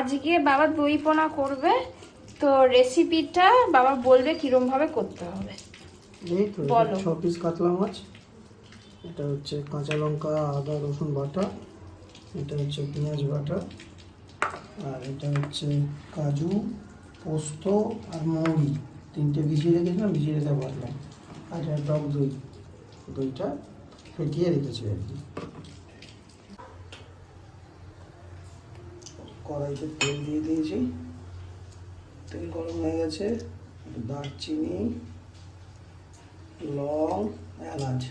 আজকে বাবা দই পোনা করবে, তো রেসিপিটা বাবা বলবে কিরম ভাবে করতে হবে। এই তো বলো। 6 পিস কাতলা মাছ, এটা হচ্ছে কাঁচা লঙ্কা আদা রসুন বাটা, এটা হচ্ছে পেঁয়াজ বাটা, আর এটা হচ্ছে কাজু পোস্ত আর মৌরি, তিনটে ভিজিয়ে রেখেছিলাম, ভিজিয়ে রেখে বাটলাম। আর এটা টক দই, দইটা ফেটিয়ে রেখেছি আর কি। কড়াইতে তেল দিয়ে দিয়েছি, তেল গরম হয়ে গেছে। দারচিনি, লং, এলাচ,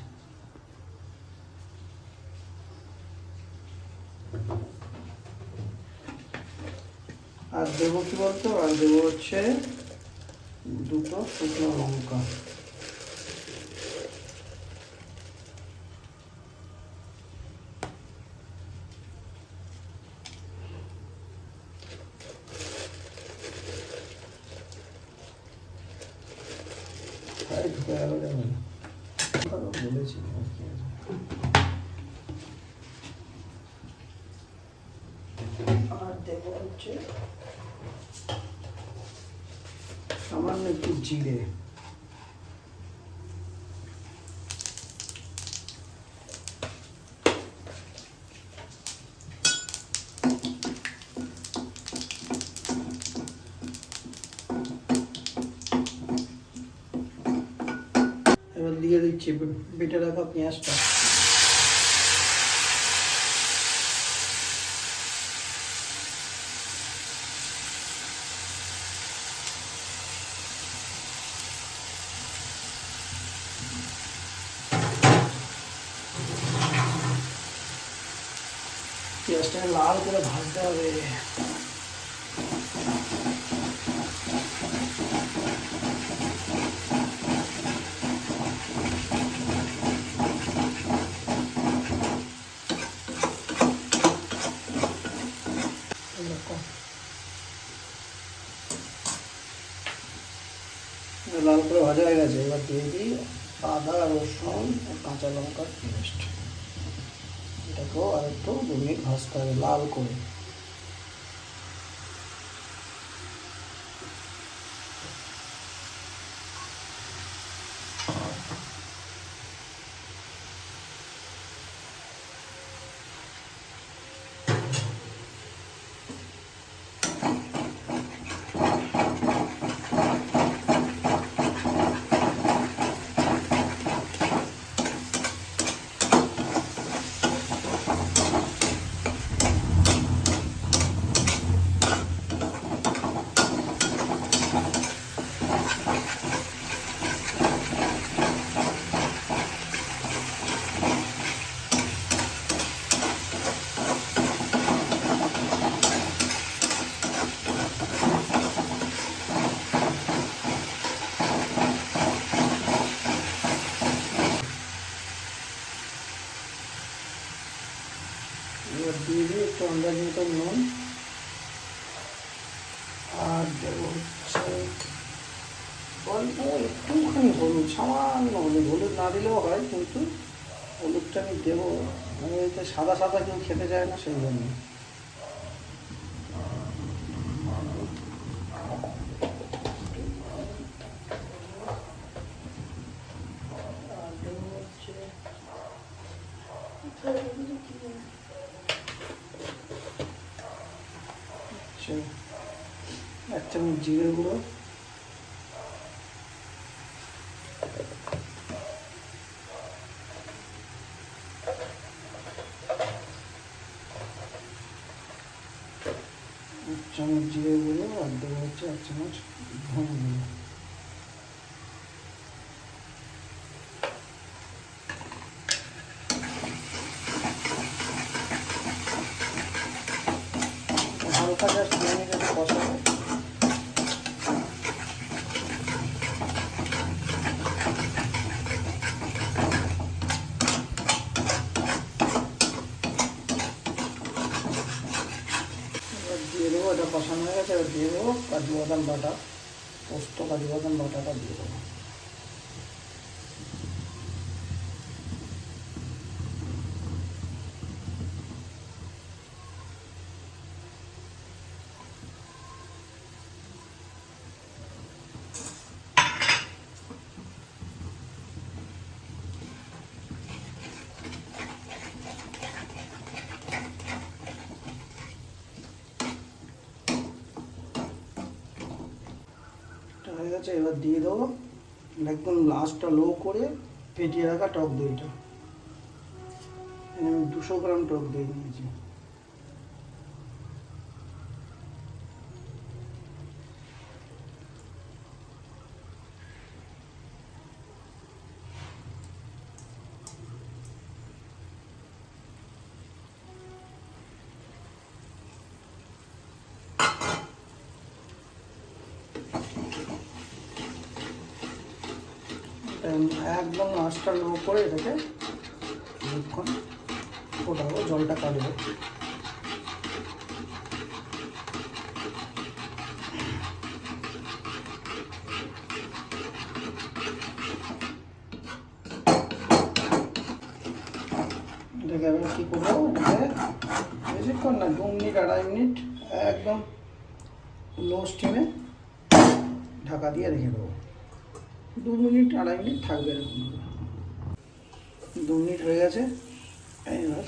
আর দেবো কি বলতো, আর দেবো হচ্ছে দুটো শুকনো লঙ্কা। ঢুকে গেল যেমন বলেছি আর দেবো হচ্ছে সামান্য একটু জিরে, এবার দিয়ে দিচ্ছি বেটে রাখা পেঁয়াজটা। পেঁয়াজটা লাল করে ভাজতে হবে। লাল করে ভাজা হয়ে গেছে, এবার দিয়ে দিই আদা রসুন আর কাঁচা লঙ্কার পেস্ট। এটাকেও আর একটু 2 মিনিট ভাজতে হবে লাল করে। এবার দিয়ে দিই একটু আন্দাজ মতো নুন, আর দেবো হচ্ছে অল্প একটুখানি হলুদ, সামান্য হলুদ। হলুদ না দিলেও হয়, কিন্তু হলুদটা আমি দেবো, মানে এতে সাদা সাদা কেউ খেতে চায় না, সেই জন্য। আর দেবো হচ্ছে 1 চামচ জিরে গুঁড়ো, 1 চামচ জিরে গুঁড়ো, আর দেবো হচ্ছে 1 চামচ ধনে গুঁড়ো। হালকা জাস্ট ভেঙে যাতে কষাবো। এবার দিয়ে দেবো, এটা কষানো হয়ে গেছে, এবার দিয়ে দেবো কাজু বাদাম বাটা, পোস্ত কাজু বাদাম বাটাটা দিয়ে দেবো। গেছে, এবার দিয়ে দেবো একদম লাস্টটা লো করে ফেটিয়ে রাখা টক দইটা। আমি 200 গ্রাম টক দই নিয়েছি। একদম আঁচটা লো করে এটাকে কিছুক্ষণ ফোটাবো, জলটা কাটবো। এটাকে আবার কী করবো, এটাকে বেশিক্ষণ না, 2 মিনিট 2.5 মিনিট একদম লো স্টিমে ঢাকা দিয়ে রেখে দেবো। 2 মিনিট 2.5 মিনিট থাকবে এরকম। 2 মিনিট হয়ে গেছে। এবার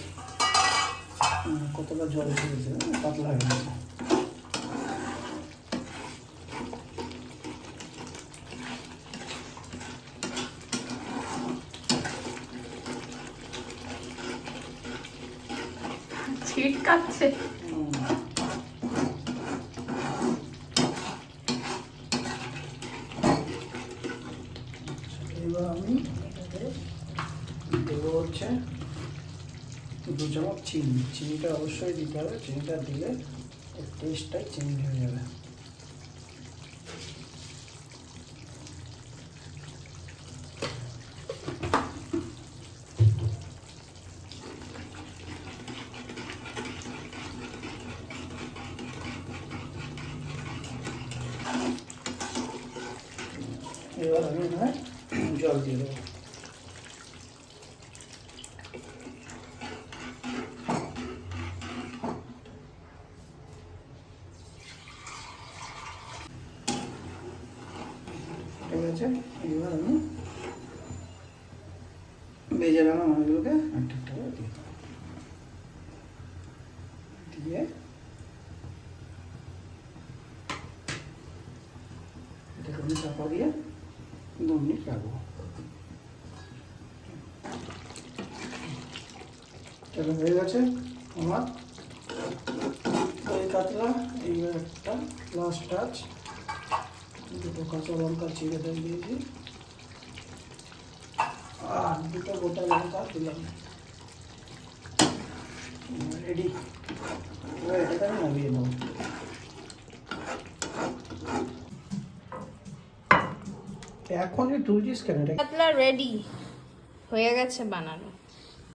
কতটা জল ছেড়েছে, পাতলা হয়ে গেছে। ছিটকাচ্ছে। এবার আমি দেবো হচ্ছে 2 চামচ চিনি। চিনিটা অবশ্যই দিতে হবে, চিনিটা দিলে এর টেস্টটাই চেঞ্জ হয়ে যাবে। এবার আমি জল দিয়ে দেবো। ঠিক আছে, এবার আমি ভেজে রাখা মাছগুলোকে একটা একটা করে দিয়ে দেবো। দিয়ে এটাকে আমি চাপা দিয়ে 2 মিনিট রাখবো। তাহলে হয়ে গেছে আমার দই কাতলা। এইবার একটা লাস্ট টাচ, 2টো কাঁচা লঙ্কা চিড়ে দিয়েছি আর 2টো গোটা লঙ্কা দিলাম। রেডি। এবার এটাকে আমি নামিয়ে নেবো। এখনই তুলছিস কেন? কাতলা রেডি হয়ে গেছে বানানো।